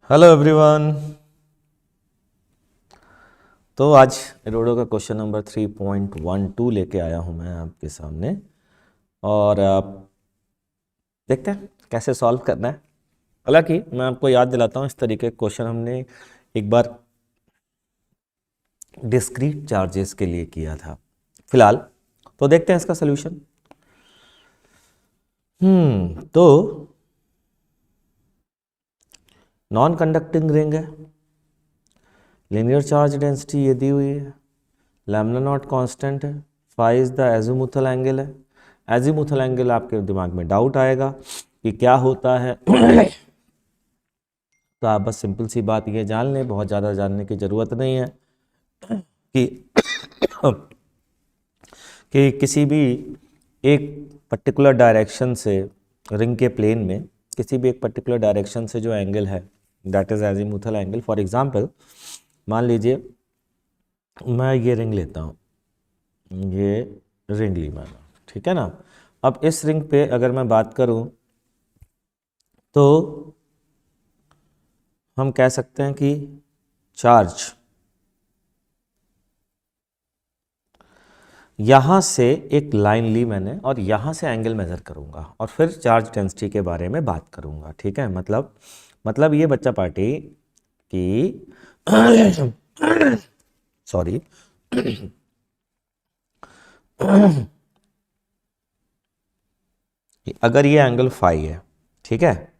Hello everyone. तो आज रोडो का क्वेश्चन नंबर 3.12 लेके आया हूँ मैं आपके सामने और आप देखते हैं कैसे सॉल्व करना है। हालांकि मैं आपको याद दिलाता हूँ, इस तरीके के क्वेश्चन हमने एक बार डिस्क्रीट चार्जेस के लिए किया था। फिलहाल तो देखते हैं इसका सोल्यूशन। तो नॉन कंडक्टिंग रिंग है, लीनियर चार्ज डेंसिटी ये दी हुई है, लैम्डा नॉट कांस्टेंट है, phi is the azimuthal angle है। एजीमुथल एंगल आपके दिमाग में डाउट आएगा कि क्या होता है तो आप बस सिंपल सी बात ये जान लें, बहुत ज़्यादा जानने की ज़रूरत नहीं है कि कि किसी भी एक पर्टिकुलर डायरेक्शन से रिंग के प्लेन में किसी भी एक पर्टिकुलर डायरेक्शन से जो एंगल है that is azimuthal angle. For example मान लीजिए मैं ये रिंग लेता हूँ, ये रिंग ली मैंने, ठीक है ना। अब इस रिंग पे अगर मैं बात करूँ तो हम कह सकते हैं कि चार्ज यहाँ से एक लाइन ली मैंने और यहाँ से एंगल मेज़र करूँगा और फिर चार्ज डेंसिटी के बारे में बात करूँगा, ठीक है। मतलब ये बच्चा पार्टी कि सॉरी अगर ये एंगल फाई है, ठीक है,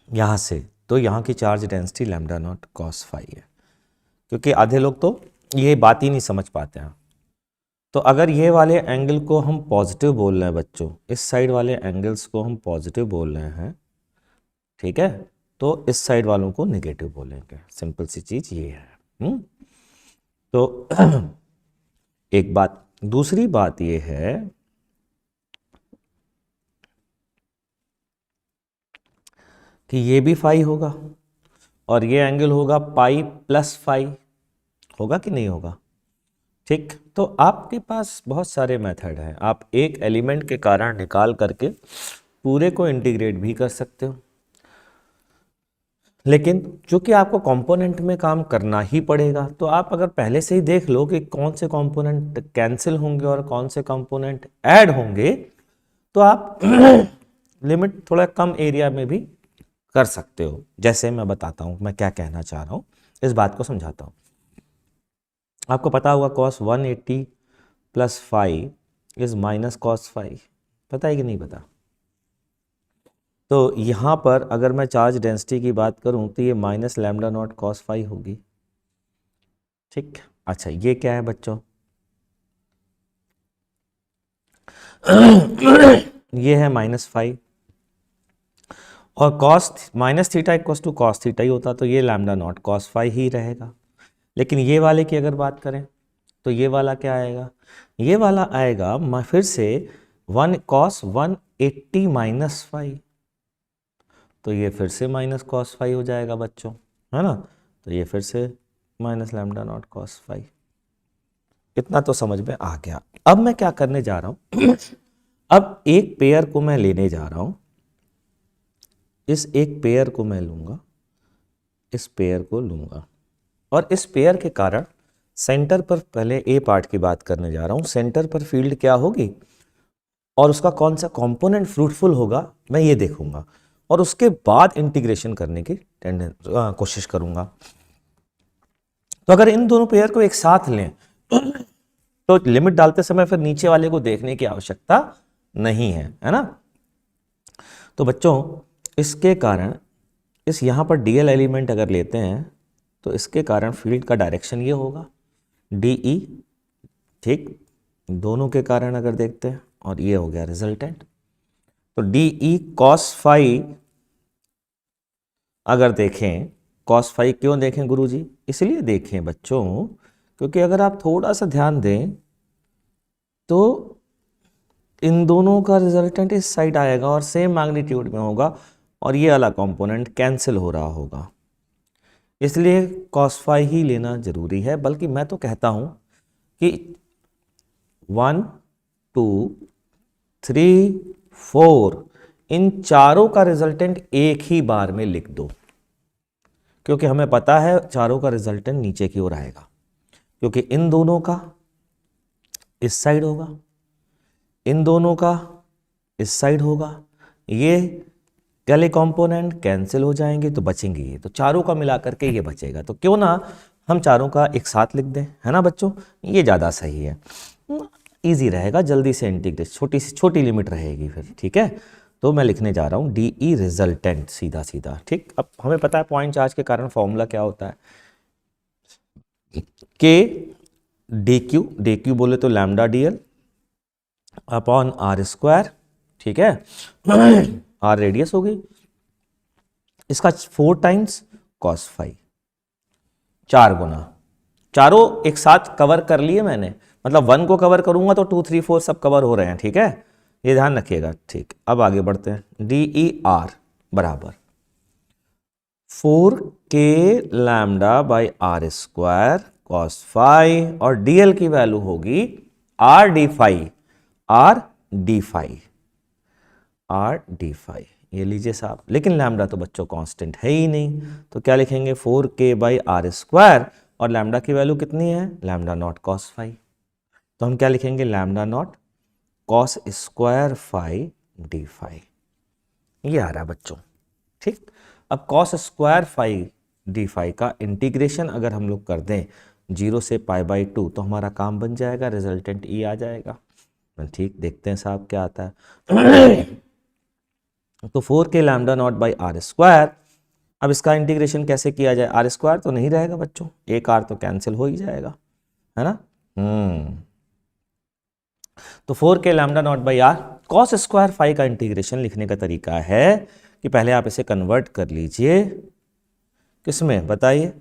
यहाँ से, तो यहाँ की charge density lambda not cos phi है। क्योंकि आधे लोग तो ये बात ही नहीं समझ पाते हैं। तो अगर ये वाले एंगल को हम पॉजिटिव बोल रहे हैं बच्चों, इस साइड वाले एंगल्स को हम पॉजिटिव बोल रहे हैं, ठीक है, तो इस साइड वालों को नेगेटिव बोलेंगे। सिंपल सी चीज ये है। तो एक बात, दूसरी बात ये है कि ये भी फाई होगा और ये एंगल होगा पाई प्लस फाई, होगा कि नहीं होगा, ठीक। तो आपके पास बहुत सारे मेथड हैं, आप एक एलिमेंट के कारण निकाल करके पूरे को इंटीग्रेट भी कर सकते हो, लेकिन चूंकि आपको कंपोनेंट में काम करना ही पड़ेगा तो आप अगर पहले से ही देख लो कि कौन से कंपोनेंट कैंसिल होंगे और कौन से कंपोनेंट ऐड होंगे तो आप लिमिट थोड़ा कम एरिया में भी कर सकते हो। जैसे मैं बताता हूँ मैं क्या कहना चाह रहा हूँ, इस बात को समझाता हूँ। आपको पता होगा cos 180 plus phi is minus cos phi, पता है कि नहीं पता। तो यहाँ पर अगर मैं चार्ज डेंसिटी की बात करूँ तो ये minus lambda not cos phi होगी, ठीक। अच्छा ये क्या है बच्चों ये है माइनस फाई और cos minus theta equals to cos theta ही होता तो ये लैम्डा नॉट कॉस फाई ही रहेगा। लेकिन ये वाले की अगर बात करें तो ये वाला क्या आएगा, ये वाला आएगा मैं फिर से 1 कॉस 180 माइनस फाई, तो ये फिर से माइनस कॉस फाई हो जाएगा बच्चों, है ना। तो ये फिर से minus lambda not cos phi. इतना तो समझ में आ गया। अब मैं क्या करने जा रहा हूं अब एक पेयर को मैं लेने जा रहा हूं, इस एक पेयर को मैं लूंगा, इस पेयर को लूंगा और इस पेयर के कारण सेंटर पर, पहले ए पार्ट की बात करने जा रहा हूं, सेंटर पर फील्ड क्या होगी और उसका कौन सा कंपोनेंट फ्रूटफुल होगा मैं ये देखूंगा और उसके बाद इंटीग्रेशन करने की कोशिश करूंगा। तो अगर इन दोनों पेयर को एक साथ लें तो लिमिट डालते समय फिर नीचे वाले को देखने की आवश्यकता नहीं है ना। तो बच्चों इसके कारण इस यहां पर डीएल एलिमेंट अगर लेते हैं तो इसके कारण फील्ड का डायरेक्शन ये होगा डीई, ठीक, दोनों के कारण अगर देखते हैं और ये हो गया रिजल्टेंट। तो डीई कॉस फाई अगर देखें, कॉस फाई क्यों देखें गुरुजी, इसलिए देखें बच्चों क्योंकि अगर आप थोड़ा सा ध्यान दें तो इन दोनों का रिजल्टेंट इस साइड आएगा और सेम मैग्नीट्यूड में होगा और ये वाला कंपोनेंट कैंसिल हो रहा होगा, इसलिए कॉस फाई ही लेना जरूरी है। बल्कि मैं तो कहता हूं कि 1 2 3 4 इन चारों का रिजल्टेंट एक ही बार में लिख दो, क्योंकि हमें पता है चारों का रिजल्टेंट नीचे की ओर आएगा, क्योंकि इन दोनों का इस साइड होगा, इन दोनों का इस साइड होगा, ये पहले कंपोनेंट कैंसिल हो जाएंगे तो बचेंगे ये, तो चारों का मिला करके ये बचेगा। तो क्यों ना हम चारों का एक साथ लिख दें, है ना बच्चों, ये ज़्यादा सही है, इजी रहेगा, जल्दी से इंटीग्रेट, छोटी सी छोटी लिमिट रहेगी फिर, ठीक है। तो मैं लिखने जा रहा हूँ डी ई रिजल्टेंट, सीधा सीधा, ठीक। अब हमें पता है पॉइंट चार्ज के कारण फॉर्मूला क्या होता है, के डी क्यू बोले तो lambda d l upon are square, ठीक है, आर रेडियस होगी, इसका 4 टाइम्स कॉस फाई, 4 गुना, चारों एक साथ कवर कर लिए मैंने, मतलब 1 को कवर करूंगा तो 2 3 4 सब कवर हो रहे हैं, ठीक है, ये ध्यान रखिएगा, ठीक। अब आगे बढ़ते हैं, डी ई आर बराबर 4 के lambda by are square cos phi, और डीएल की वैल्यू होगी r D phi, R D phi, R D phi, ये लीजिए साहब। लेकिन लैम्डा तो बच्चों कांस्टेंट है ही नहीं, तो क्या लिखेंगे 4k बाई आर स्क्वायर, और लैम्डा की वैल्यू कितनी है, लैम्डा नॉट कॉस फाई, तो हम क्या लिखेंगे lambda not cos square phi d phi, ये आ रहा बच्चों, ठीक। अब cos square phi d phi का इंटीग्रेशन अगर हम लोग कर दें 0 से π/2 तो हमारा काम बन जाएगा, रिजल्टेंट ई आ जाएगा, ठीक। देखते हैं साहब क्या आता है। तो 4k lambda not by are square, अब इसका इंटीग्रेशन कैसे किया जाए, आर स्क्वायर तो नहीं रहेगा बच्चों, एक आर तो कैंसिल हो ही जाएगा, है ना। तो 4k lambda not by are cos square phi का इंटीग्रेशन लिखने का तरीका है कि पहले आप इसे कन्वर्ट कर लीजिए, किसमें बताइए,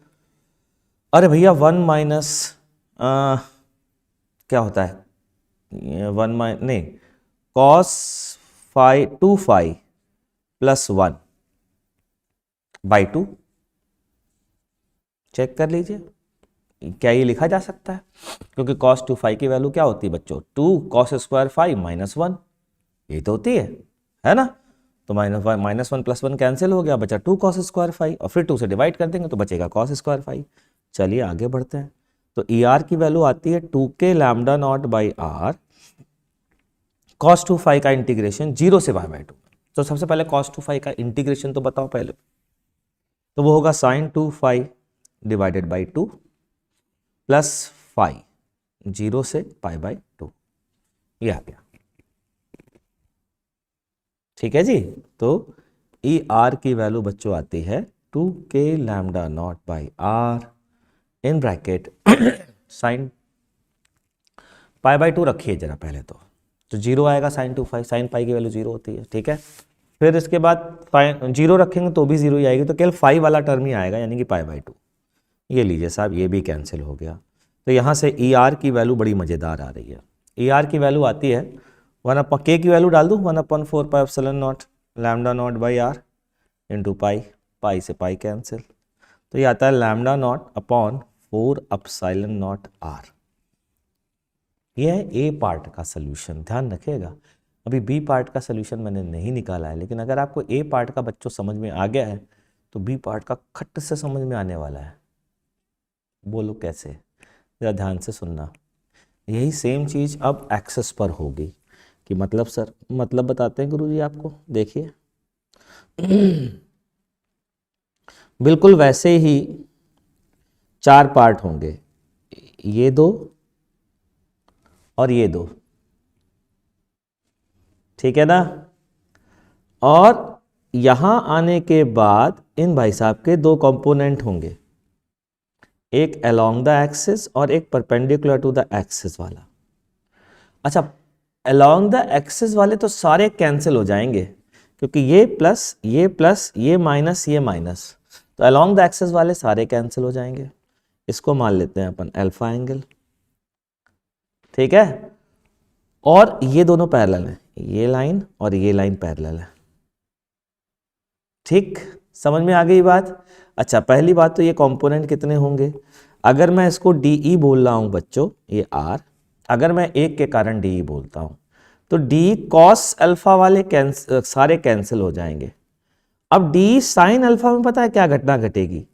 अरे भैया 1 माइनस क्या होता है, 1 माइनस नहीं, cos phi 2 phi plus 1 by 2, check कर लीजिए क्या ये लिखा जा सकता है, क्योंकि कॉस 2 फाई की वैल्यू क्या होती है बच्चों, 2 कॉस स्क्वायर फाई माइनस 1, ये तो होती है ना। तो -1 प्लस 1 कैंसिल हो गया, बचा 2 कॉस स्क्वायर फाई, और फिर 2 से डिवाइड कर देंगे तो बचेगा कॉस स्क्वायर फाई। चलिए आगे बढ़ते हैं, तो ई आर की वैल्यू आती है 2k lambda not by are cos 2 phi का इंटीग्रेशन 0 से π/2। तो सबसे पहले cos 2 फाई का इंटीग्रेशन तो बताओ पहले, तो वो होगा sin 2 phi divided by 2 plus phi 0 से π/2, ये आ गया, ठीक है जी। तो ई आर की वैल्यू बच्चों आती है 2k lambda not by R in bracket sin π/2 रखिए जरा पहले, तो 0 आएगा sin 2 फाई, sin पाई की वैल्यू 0 होती है, ठीक है। फिर इसके बाद 0 रखेंगे तो भी 0 ही आएगी, तो केवल फाई वाला टर्म ही आएगा, यानी कि π/2, ये लीजिए साहब, ये भी कैंसिल हो गया। तो यहाँ से ई आर की वैल्यू बड़ी मज़ेदार आ रही है, ई आर की वैल्यू आती है 1/k की वैल्यू डाल दूँ 1/4 pi epsilon not lambda not by r into pi, pi से पाई कैंसिल, तो ये आता है lambda not upon 4 epsilon not r. ये है ए पार्ट का सोल्यूशन, ध्यान रखिएगा। अभी बी पार्ट का सोल्यूशन मैंने नहीं निकाला है, लेकिन अगर आपको ए पार्ट का बच्चों समझ में आ गया है तो बी पार्ट का खट से समझ में आने वाला है। बोलो कैसे, ज़रा ध्यान से सुनना। यही सेम चीज़ अब एक्सेस पर होगी कि मतलब सर, मतलब बताते हैं गुरुजी आपको, देखिए बिल्कुल वैसे ही 4 पार्ट होंगे, ये 2 और ये 2, ठीक है ना। और यहां आने के बाद इन भाई साहब के 2 कंपोनेंट होंगे, एक अलोंग द एक्सिस और एक परपेंडिकुलर टू द एक्सिस वाला। अच्छा, अलोंग द एक्सिस वाले तो सारे कैंसिल हो जाएंगे, क्योंकि ये प्लस ये माइनस ये माइनस, तो अलोंग द एक्सिस वाले सारे कैंसिल हो जाएंगे। इसको मान लेते हैं अपन अल्फा एंगल, ठीक है। और ये दोनों पैरेलल हैं, ये लाइन और ये लाइन पैरेलल है, ठीक। समझ में आ गई बात। अच्छा, पहली बात तो ये कंपोनेंट कितने होंगे, अगर मैं इसको डी ई बोल रहा हूं बच्चों, ये आर, अगर मैं एक के कारण डी ई बोलता हूं तो डी कॉस अल्फा वाले सारे कैंसिल हो जाएंगे। अब डी साइन अल्फा में पता है क्या घटना घटेगी,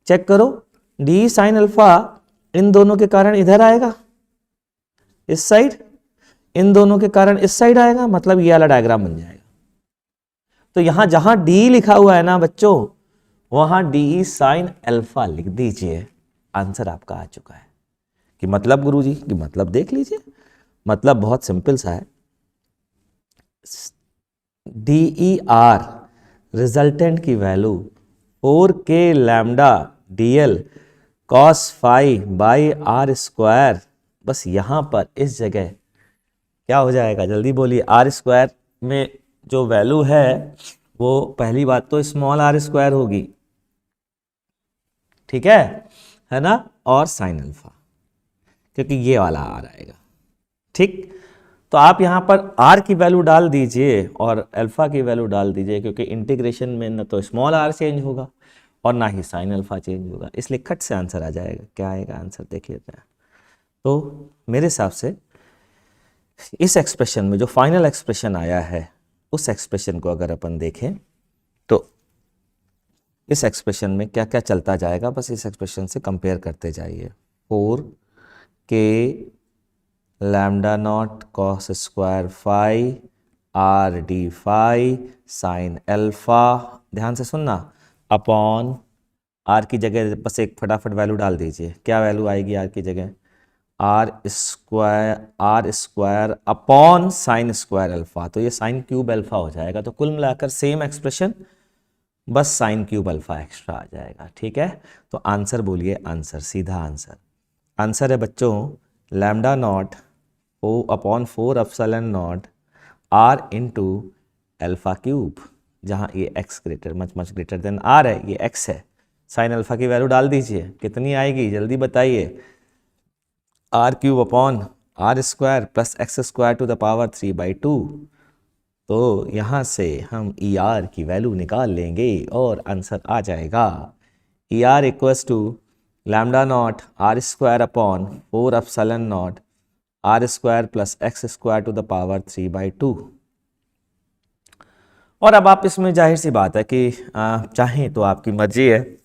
चेक करो, डी साइन अल्फा इन दोनों के कारण इधर आएगा, इस साइड, इन दोनों के कारण इस साइड आएगा, मतलब ये वाला डायग्राम बन जाएगा। तो यहां जहां डी लिखा हुआ है ना बच्चों, वहां डी साइन अल्फा लिख दीजिए, आंसर आपका आ चुका है। कि मतलब गुरुजी, कि मतलब देख लीजिए, मतलब बहुत सिंपल सा है। डी ई आर रिजल्टेंट की value 4k lambda DL cos phi by are square, बस यहां पर इस जगह क्या हो जाएगा, जल्दी बोलिए। आर स्क्वायर में जो वैल्यू है वो पहली बात तो स्मॉल आर स्क्वायर होगी, ठीक है ना, और साइन अल्फा, क्योंकि ये वाला आर आएगा, ठीक। तो आप यहां पर आर की वैल्यू डाल दीजिए और अल्फा की वैल्यू डाल दीजिए, क्योंकि इंटीग्रेशन में न तो स्मॉल आर चेंज होगा और ना ही साइन अल्फा चेंज होगा, इसलिए खट से आंसर आ जाएगा। क्या आएगा आंसर देख लेते हैं। तो मेरे हिसाब से इस एक्सप्रेशन में जो फाइनल एक्सप्रेशन आया है, उस एक्सप्रेशन को अगर अपन देखें तो इस एक्सप्रेशन में क्या क्या चलता जाएगा, बस इस एक्सप्रेशन से कंपेयर करते जाइए। 4k lambda not cos square phi R D phi sine alpha, ध्यान से सुनना, अपॉन आर की जगह बस एक फटाफट वैल्यू डाल दीजिए। क्या वैल्यू आएगी आर की जगह, R square upon sine square alpha, तो ये साइन क्यूब अल्फा हो जाएगा। तो कुल मिलाकर सेम एक्सप्रेशन, बस साइन क्यूब अल्फा एक्स्ट्रा आ जाएगा, ठीक है। तो आंसर बोलिए, आंसर सीधा आंसर, आंसर है बच्चों lambda not upon 4 epsilon not R into alpha cube, जहाँ ये x greater much greater than R है, ये एक्स है। साइन अल्फा की वैल्यू डाल दीजिए, कितनी आएगी जल्दी बताइए, R cube upon are square plus x square to the power 3/2। तो यहाँ से हम ई आर की वैल्यू निकाल लेंगे और आंसर आ जाएगा E R equals to lambda naught R square upon 4 epsilon not R square plus x square to the power 3/2। और अब आप इसमें जाहिर सी बात है कि चाहें तो आपकी मर्जी है,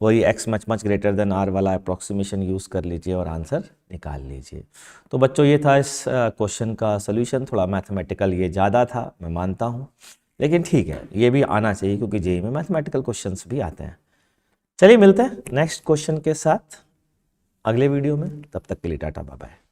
वही x much greater than R वाला अप्रॉक्सीमेशन यूज़ कर लीजिए और आंसर निकाल लीजिए। तो बच्चों ये था इस क्वेश्चन का सोल्यूशन। थोड़ा मैथमेटिकल ये ज़्यादा था, मैं मानता हूँ, लेकिन ठीक है, ये भी आना चाहिए क्योंकि जेईई में मैथमेटिकल क्वेश्चंस भी आते हैं। चलिए मिलते हैं नेक्स्ट क्वेश्चन के साथ अगले वीडियो में, तब तक के लिए टाटा बाय बाय।